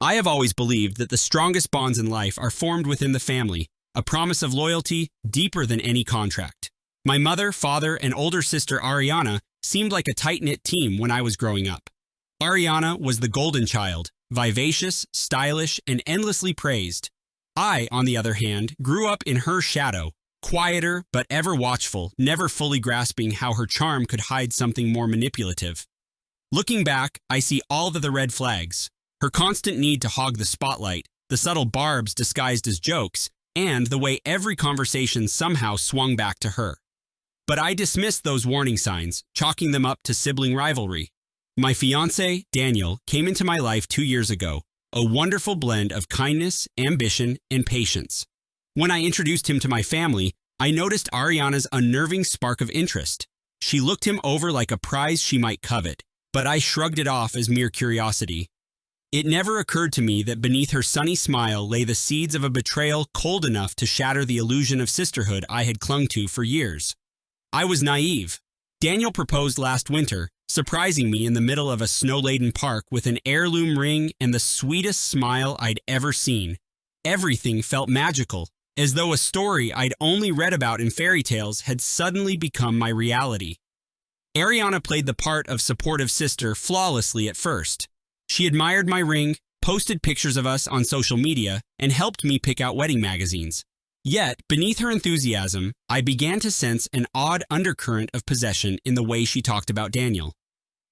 I have always believed that the strongest bonds in life are formed within the family, a promise of loyalty deeper than any contract. My mother, father, and older sister Ariana seemed like a tight-knit team when I was growing up. Ariana was the golden child, vivacious, stylish, and endlessly praised. I, on the other hand, grew up in her shadow, quieter but ever watchful, never fully grasping how her charm could hide something more manipulative. Looking back, I see all of the red flags: her constant need to hog the spotlight, the subtle barbs disguised as jokes, and the way every conversation somehow swung back to her. But I dismissed those warning signs, chalking them up to sibling rivalry. My fiancé, Daniel, came into my life 2 years ago, a wonderful blend of kindness, ambition, and patience. When I introduced him to my family, I noticed Ariana's unnerving spark of interest. She looked him over like a prize she might covet, but I shrugged it off as mere curiosity. It never occurred to me that beneath her sunny smile lay the seeds of a betrayal cold enough to shatter the illusion of sisterhood I had clung to for years. I was naive. Daniel proposed last winter, surprising me in the middle of a snow-laden park with an heirloom ring and the sweetest smile I'd ever seen. Everything felt magical, as though a story I'd only read about in fairy tales had suddenly become my reality. Ariana played the part of supportive sister flawlessly at first. She admired my ring, posted pictures of us on social media, and helped me pick out wedding magazines. Yet, beneath her enthusiasm, I began to sense an odd undercurrent of possession in the way she talked about Daniel.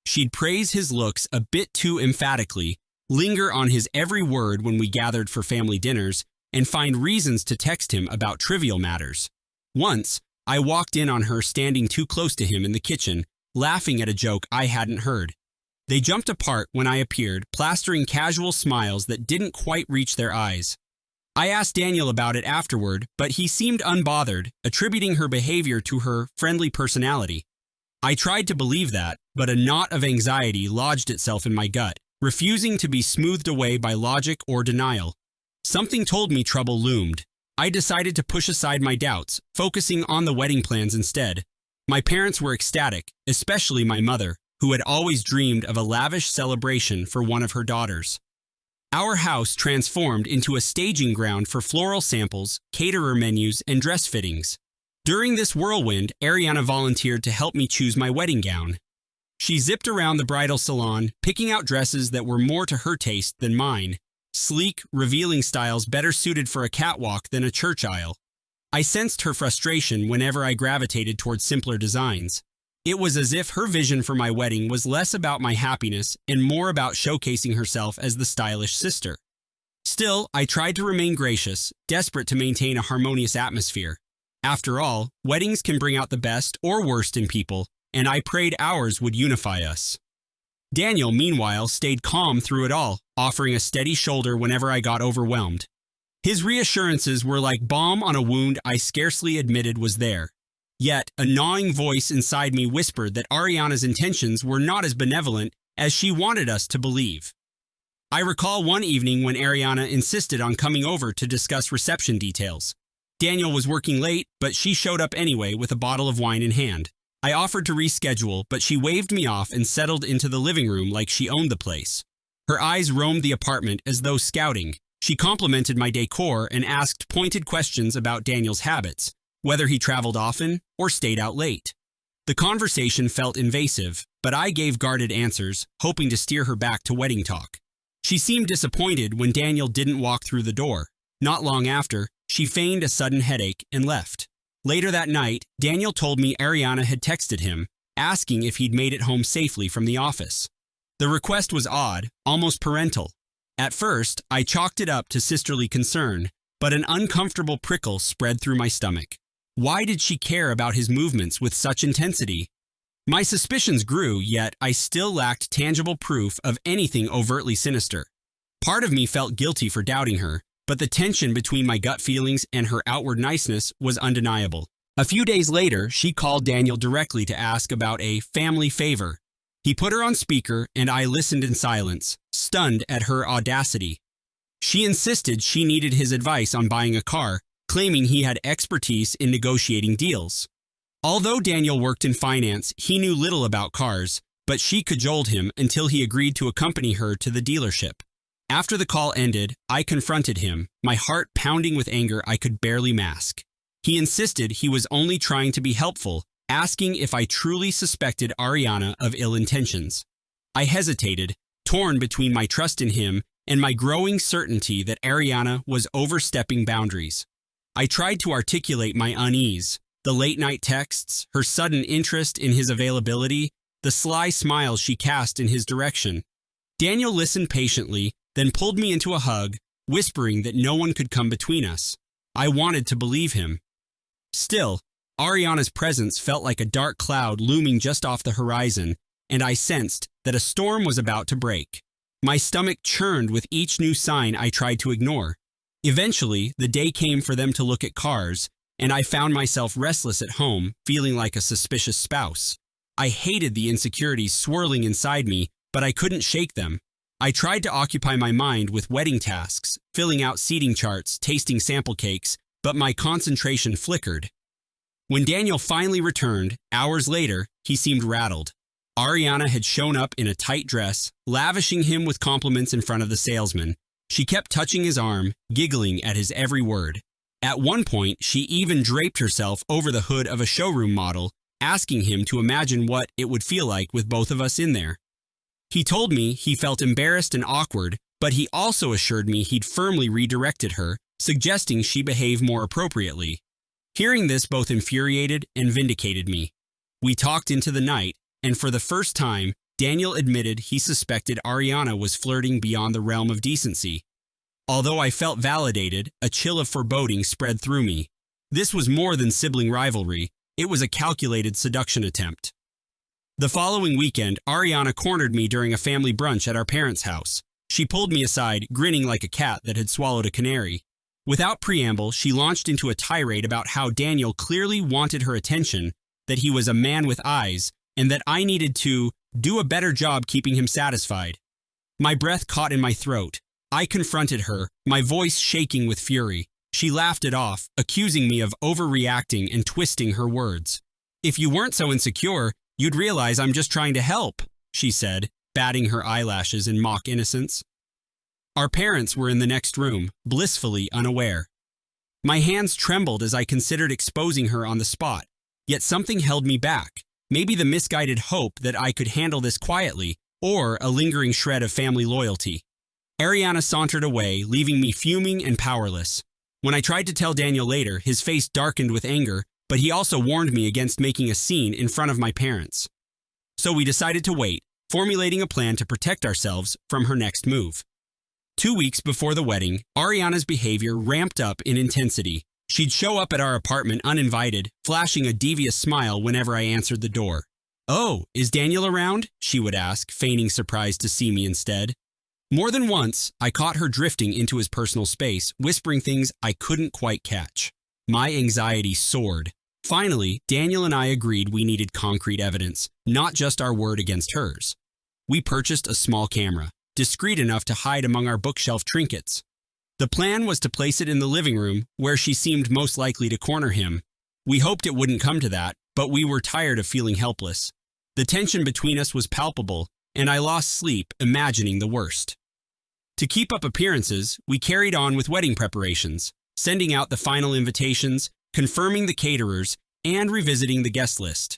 She'd praise his looks a bit too emphatically, linger on his every word when we gathered for family dinners, and find reasons to text him about trivial matters. Once, I walked in on her standing too close to him in the kitchen, laughing at a joke I hadn't heard. They jumped apart when I appeared, plastering casual smiles that didn't quite reach their eyes. I asked Daniel about it afterward, but he seemed unbothered, attributing her behavior to her friendly personality. I tried to believe that, but a knot of anxiety lodged itself in my gut, refusing to be smoothed away by logic or denial. Something told me trouble loomed. I decided to push aside my doubts, focusing on the wedding plans instead. My parents were ecstatic, especially my mother, who had always dreamed of a lavish celebration for one of her daughters. Our house transformed into a staging ground for floral samples, caterer menus, and dress fittings. During this whirlwind, Ariana volunteered to help me choose my wedding gown. She zipped around the bridal salon, picking out dresses that were more to her taste than mine. Sleek, revealing styles better suited for a catwalk than a church aisle. I sensed her frustration whenever I gravitated towards simpler designs. It was as if her vision for my wedding was less about my happiness and more about showcasing herself as the stylish sister. Still, I tried to remain gracious, desperate to maintain a harmonious atmosphere. After all, weddings can bring out the best or worst in people, and I prayed ours would unify us. Daniel, meanwhile, stayed calm through it all, offering a steady shoulder whenever I got overwhelmed. His reassurances were like balm on a wound I scarcely admitted was there. Yet, a gnawing voice inside me whispered that Ariana's intentions were not as benevolent as she wanted us to believe. I recall one evening when Ariana insisted on coming over to discuss reception details. Daniel was working late, but she showed up anyway with a bottle of wine in hand. I offered to reschedule, but she waved me off and settled into the living room like she owned the place. Her eyes roamed the apartment as though scouting. She complimented my decor and asked pointed questions about Daniel's habits, whether he traveled often or stayed out late. The conversation felt invasive, but I gave guarded answers, hoping to steer her back to wedding talk. She seemed disappointed when Daniel didn't walk through the door. Not long after, she feigned a sudden headache and left. Later that night, Daniel told me Ariana had texted him, asking if he'd made it home safely from the office. The request was odd, almost parental. At first, I chalked it up to sisterly concern, but an uncomfortable prickle spread through my stomach. Why did she care about his movements with such intensity? My suspicions grew, yet I still lacked tangible proof of anything overtly sinister. Part of me felt guilty for doubting her, but the tension between my gut feelings and her outward niceness was undeniable. A few days later, she called Daniel directly to ask about a family favor. He put her on speaker, and I listened in silence, stunned at her audacity. She insisted she needed his advice on buying a car, claiming he had expertise in negotiating deals. Although Daniel worked in finance, he knew little about cars, but she cajoled him until he agreed to accompany her to the dealership. After the call ended, I confronted him, my heart pounding with anger I could barely mask. He insisted he was only trying to be helpful, asking if I truly suspected Ariana of ill intentions. I hesitated, torn between my trust in him and my growing certainty that Ariana was overstepping boundaries. I tried to articulate my unease, the late-night texts, her sudden interest in his availability, the sly smiles she cast in his direction. Daniel listened patiently, then pulled me into a hug, whispering that no one could come between us. I wanted to believe him. Still, Ariana's presence felt like a dark cloud looming just off the horizon, and I sensed that a storm was about to break. My stomach churned with each new sign I tried to ignore. Eventually, the day came for them to look at cars, and I found myself restless at home, feeling like a suspicious spouse. I hated the insecurities swirling inside me, but I couldn't shake them. I tried to occupy my mind with wedding tasks, filling out seating charts, tasting sample cakes, but my concentration flickered. When Daniel finally returned, hours later, he seemed rattled. Ariana had shown up in a tight dress, lavishing him with compliments in front of the salesman. She kept touching his arm, giggling at his every word. At one point, she even draped herself over the hood of a showroom model, asking him to imagine what it would feel like with both of us in there. He told me he felt embarrassed and awkward, but he also assured me he'd firmly redirected her, suggesting she behave more appropriately. Hearing this both infuriated and vindicated me. We talked into the night, and for the first time, Daniel admitted he suspected Ariana was flirting beyond the realm of decency. Although I felt validated, a chill of foreboding spread through me. This was more than sibling rivalry, it was a calculated seduction attempt. The following weekend, Ariana cornered me during a family brunch at our parents' house. She pulled me aside, grinning like a cat that had swallowed a canary. Without preamble, she launched into a tirade about how Daniel clearly wanted her attention, that he was a man with eyes, and that I needed to do a better job keeping him satisfied. My breath caught in my throat. I confronted her, my voice shaking with fury. She laughed it off, accusing me of overreacting and twisting her words. "If you weren't so insecure, you'd realize I'm just trying to help," she said, batting her eyelashes in mock innocence. Our parents were in the next room, blissfully unaware. My hands trembled as I considered exposing her on the spot, yet something held me back. Maybe the misguided hope that I could handle this quietly, or a lingering shred of family loyalty. Ariana sauntered away, leaving me fuming and powerless. When I tried to tell Daniel later, his face darkened with anger, but he also warned me against making a scene in front of my parents. So we decided to wait, formulating a plan to protect ourselves from her next move. 2 weeks before the wedding, Ariana's behavior ramped up in intensity. She'd show up at our apartment uninvited, flashing a devious smile whenever I answered the door. "Oh, is Daniel around?" she would ask, feigning surprise to see me instead. More than once, I caught her drifting into his personal space, whispering things I couldn't quite catch. My anxiety soared. Finally, Daniel and I agreed we needed concrete evidence, not just our word against hers. We purchased a small camera, discreet enough to hide among our bookshelf trinkets. The plan was to place it in the living room, where she seemed most likely to corner him. We hoped it wouldn't come to that, but we were tired of feeling helpless. The tension between us was palpable, and I lost sleep imagining the worst. To keep up appearances, we carried on with wedding preparations, sending out the final invitations, confirming the caterers, and revisiting the guest list.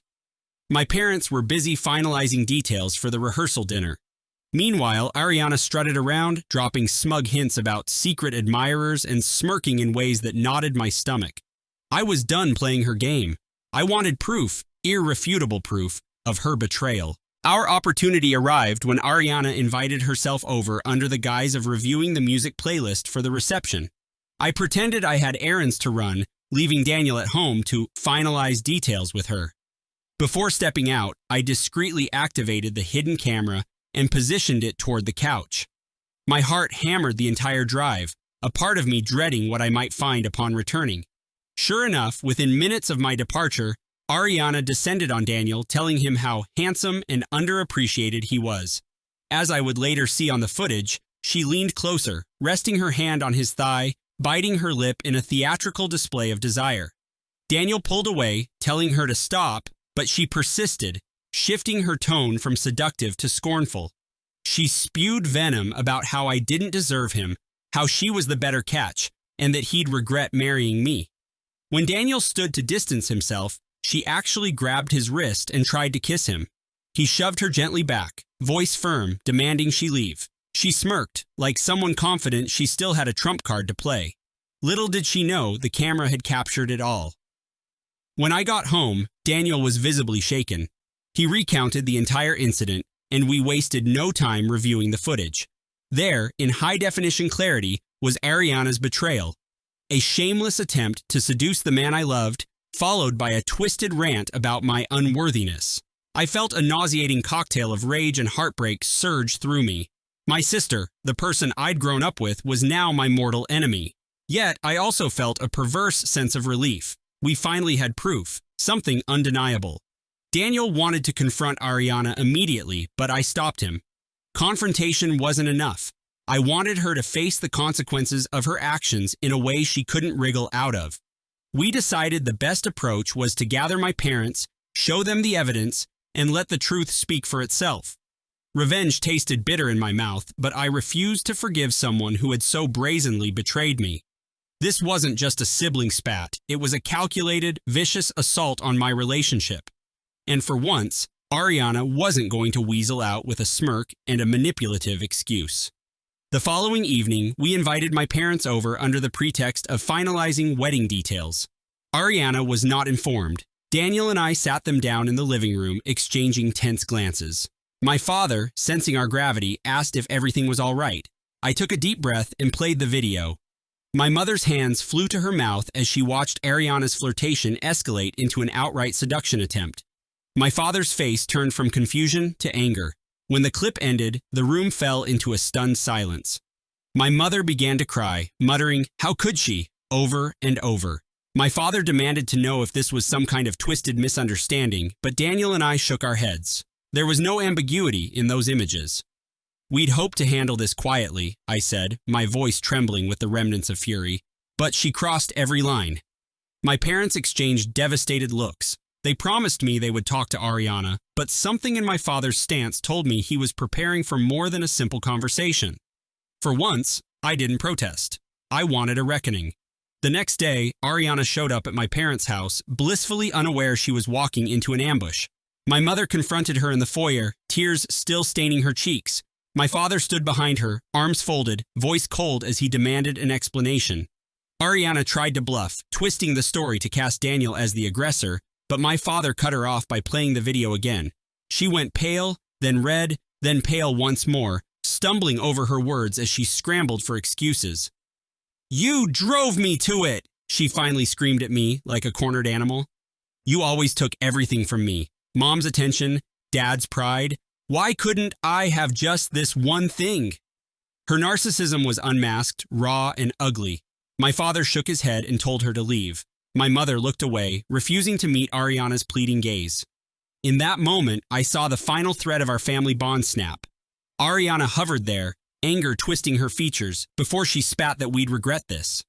My parents were busy finalizing details for the rehearsal dinner. Meanwhile, Ariana strutted around, dropping smug hints about secret admirers and smirking in ways that knotted my stomach. I was done playing her game. I wanted proof, irrefutable proof, of her betrayal. Our opportunity arrived when Ariana invited herself over under the guise of reviewing the music playlist for the reception. I pretended I had errands to run, leaving Daniel at home to finalize details with her. Before stepping out, I discreetly activated the hidden camera and positioned it toward the couch. My heart hammered the entire drive, a part of me dreading what I might find upon returning. Sure enough, within minutes of my departure, Ariana descended on Daniel, telling him how handsome and underappreciated he was. As I would later see on the footage, she leaned closer, resting her hand on his thigh, biting her lip in a theatrical display of desire. Daniel pulled away, telling her to stop, but she persisted, shifting her tone from seductive to scornful. She spewed venom about how I didn't deserve him, how she was the better catch, and that he'd regret marrying me. When Daniel stood to distance himself, she actually grabbed his wrist and tried to kiss him. He shoved her gently back, voice firm, demanding she leave. She smirked, like someone confident she still had a trump card to play. Little did she know the camera had captured it all. When I got home, Daniel was visibly shaken. He recounted the entire incident, and we wasted no time reviewing the footage. There, in high-definition clarity, was Ariana's betrayal. A shameless attempt to seduce the man I loved, followed by a twisted rant about my unworthiness. I felt a nauseating cocktail of rage and heartbreak surge through me. My sister, the person I'd grown up with, was now my mortal enemy. Yet, I also felt a perverse sense of relief. We finally had proof, something undeniable. Daniel wanted to confront Ariana immediately, but I stopped him. Confrontation wasn't enough. I wanted her to face the consequences of her actions in a way she couldn't wriggle out of. We decided the best approach was to gather my parents, show them the evidence, and let the truth speak for itself. Revenge tasted bitter in my mouth, but I refused to forgive someone who had so brazenly betrayed me. This wasn't just a sibling spat, it was a calculated, vicious assault on my relationship. And for once, Ariana wasn't going to weasel out with a smirk and a manipulative excuse. The following evening, we invited my parents over under the pretext of finalizing wedding details. Ariana was not informed. Daniel and I sat them down in the living room, exchanging tense glances. My father, sensing our gravity, asked if everything was all right. I took a deep breath and played the video. My mother's hands flew to her mouth as she watched Ariana's flirtation escalate into an outright seduction attempt. My father's face turned from confusion to anger. When the clip ended, the room fell into a stunned silence. My mother began to cry, muttering, "How could she?" over and over. My father demanded to know if this was some kind of twisted misunderstanding, but Daniel and I shook our heads. There was no ambiguity in those images. "We'd hoped to handle this quietly," I said, my voice trembling with the remnants of fury, but she crossed every line. My parents exchanged devastated looks. They promised me they would talk to Ariana, but something in my father's stance told me he was preparing for more than a simple conversation. For once, I didn't protest. I wanted a reckoning. The next day, Ariana showed up at my parents' house, blissfully unaware she was walking into an ambush. My mother confronted her in the foyer, tears still staining her cheeks. My father stood behind her, arms folded, voice cold as he demanded an explanation. Ariana tried to bluff, twisting the story to cast Daniel as the aggressor, but my father cut her off by playing the video again. She went pale, then red, then pale once more, stumbling over her words as she scrambled for excuses. "You drove me to it!" she finally screamed at me like a cornered animal. "You always took everything from me. Mom's attention, Dad's pride. Why couldn't I have just this one thing?" Her narcissism was unmasked, raw, and ugly. My father shook his head and told her to leave. My mother looked away, refusing to meet Ariana's pleading gaze. In that moment, I saw the final thread of our family bond snap. Ariana hovered there, anger twisting her features, before she spat that we'd regret this.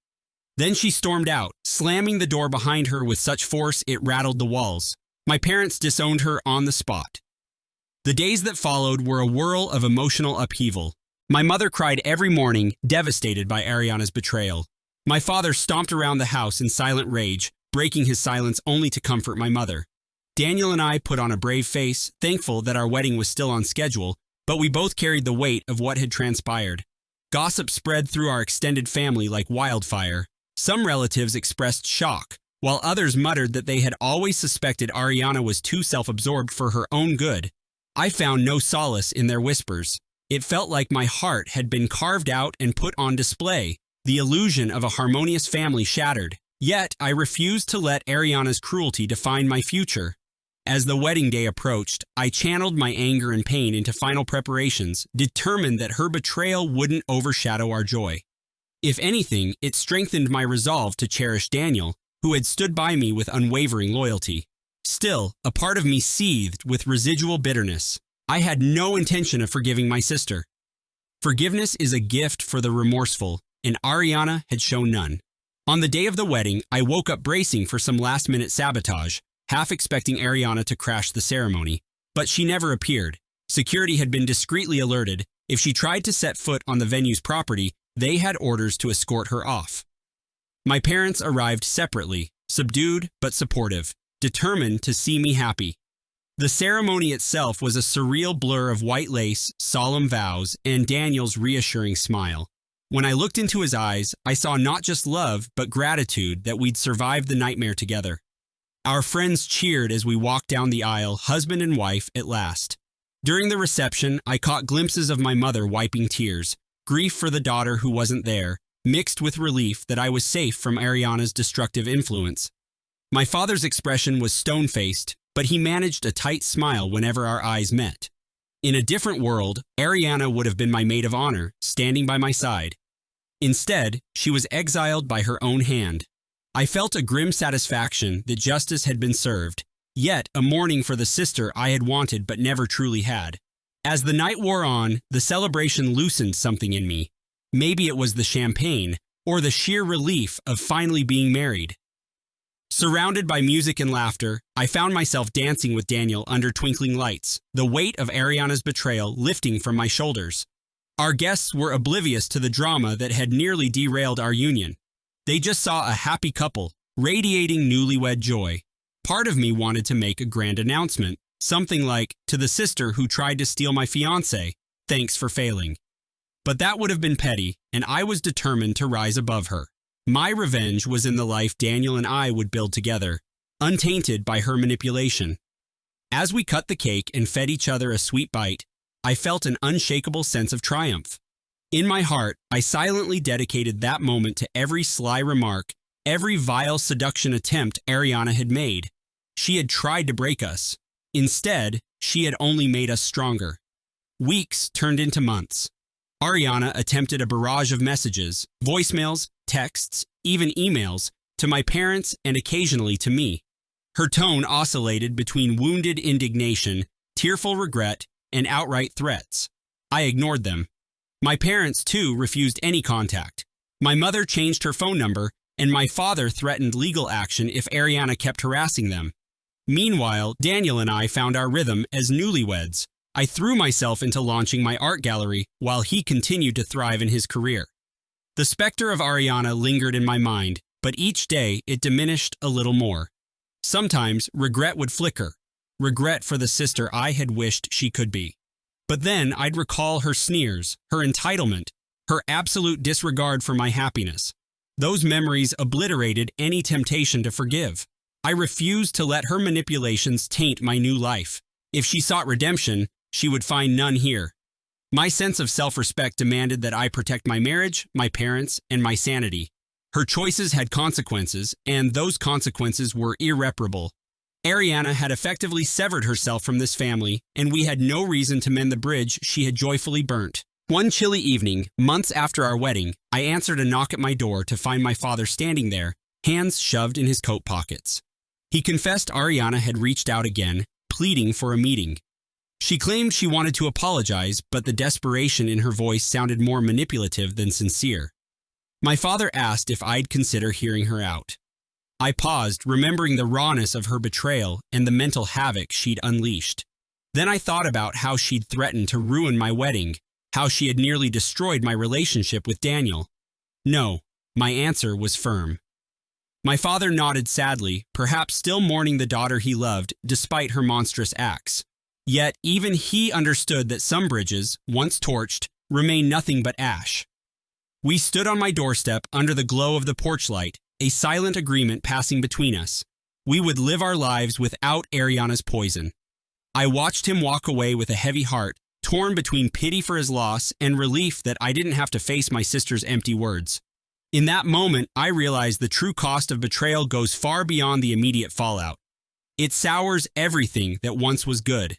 Then she stormed out, slamming the door behind her with such force it rattled the walls. My parents disowned her on the spot. The days that followed were a whirl of emotional upheaval. My mother cried every morning, devastated by Ariana's betrayal. My father stomped around the house in silent rage, breaking his silence only to comfort my mother. Daniel and I put on a brave face, thankful that our wedding was still on schedule, but we both carried the weight of what had transpired. Gossip spread through our extended family like wildfire. Some relatives expressed shock, while others muttered that they had always suspected Ariana was too self-absorbed for her own good. I found no solace in their whispers. It felt like my heart had been carved out and put on display, the illusion of a harmonious family shattered. Yet, I refused to let Ariana's cruelty define my future. As the wedding day approached, I channeled my anger and pain into final preparations, determined that her betrayal wouldn't overshadow our joy. If anything, it strengthened my resolve to cherish Daniel, who had stood by me with unwavering loyalty. Still, a part of me seethed with residual bitterness. I had no intention of forgiving my sister. Forgiveness is a gift for the remorseful, and Ariana had shown none. On the day of the wedding, I woke up bracing for some last-minute sabotage, half expecting Ariana to crash the ceremony. But she never appeared. Security had been discreetly alerted. If she tried to set foot on the venue's property, they had orders to escort her off. My parents arrived separately, subdued but supportive, determined to see me happy. The ceremony itself was a surreal blur of white lace, solemn vows, and Daniel's reassuring smile. When I looked into his eyes, I saw not just love, but gratitude that we'd survived the nightmare together. Our friends cheered as we walked down the aisle, husband and wife at last. During the reception, I caught glimpses of my mother wiping tears, grief for the daughter who wasn't there, mixed with relief that I was safe from Ariana's destructive influence. My father's expression was stone-faced, but he managed a tight smile whenever our eyes met. In a different world, Ariana would have been my maid of honor, standing by my side. Instead, she was exiled by her own hand. I felt a grim satisfaction that justice had been served, yet a mourning for the sister I had wanted but never truly had. As the night wore on, the celebration loosened something in me. Maybe it was the champagne, or the sheer relief of finally being married. Surrounded by music and laughter, I found myself dancing with Daniel under twinkling lights, the weight of Ariana's betrayal lifting from my shoulders. Our guests were oblivious to the drama that had nearly derailed our union. They just saw a happy couple, radiating newlywed joy. Part of me wanted to make a grand announcement, something like, to the sister who tried to steal my fiancé, thanks for failing. But that would have been petty, and I was determined to rise above her. My revenge was in the life Daniel and I would build together, untainted by her manipulation. As we cut the cake and fed each other a sweet bite, I felt an unshakable sense of triumph. In my heart, I silently dedicated that moment to every sly remark, every vile seduction attempt Ariana had made. She had tried to break us. Instead, she had only made us stronger. Weeks turned into months. Ariana attempted a barrage of messages, voicemails, texts, even emails, to my parents and occasionally to me. Her tone oscillated between wounded indignation, tearful regret, and outright threats. I ignored them. My parents, too, refused any contact. My mother changed her phone number, and my father threatened legal action if Ariana kept harassing them. Meanwhile, Daniel and I found our rhythm as newlyweds. I threw myself into launching my art gallery while he continued to thrive in his career. The specter of Ariana lingered in my mind, but each day it diminished a little more. Sometimes regret would flicker, regret for the sister I had wished she could be. But then I'd recall her sneers, her entitlement, her absolute disregard for my happiness. Those memories obliterated any temptation to forgive. I refused to let her manipulations taint my new life. If she sought redemption, she would find none here. My sense of self-respect demanded that I protect my marriage, my parents, and my sanity. Her choices had consequences, and those consequences were irreparable. Ariana had effectively severed herself from this family, and we had no reason to mend the bridge she had joyfully burnt. One chilly evening, months after our wedding, I answered a knock at my door to find my father standing there, hands shoved in his coat pockets. He confessed Ariana had reached out again, pleading for a meeting. She claimed she wanted to apologize, but the desperation in her voice sounded more manipulative than sincere. My father asked if I'd consider hearing her out. I paused, remembering the rawness of her betrayal and the mental havoc she'd unleashed. Then I thought about how she'd threatened to ruin my wedding, how she had nearly destroyed my relationship with Daniel. No, my answer was firm. My father nodded sadly, perhaps still mourning the daughter he loved despite her monstrous acts. Yet even he understood that some bridges, once torched, remain nothing but ash. We stood on my doorstep under the glow of the porch light, a silent agreement passing between us. We would live our lives without Ariana's poison. I watched him walk away with a heavy heart, torn between pity for his loss and relief that I didn't have to face my sister's empty words. In that moment, I realized the true cost of betrayal goes far beyond the immediate fallout. It sours everything that once was good.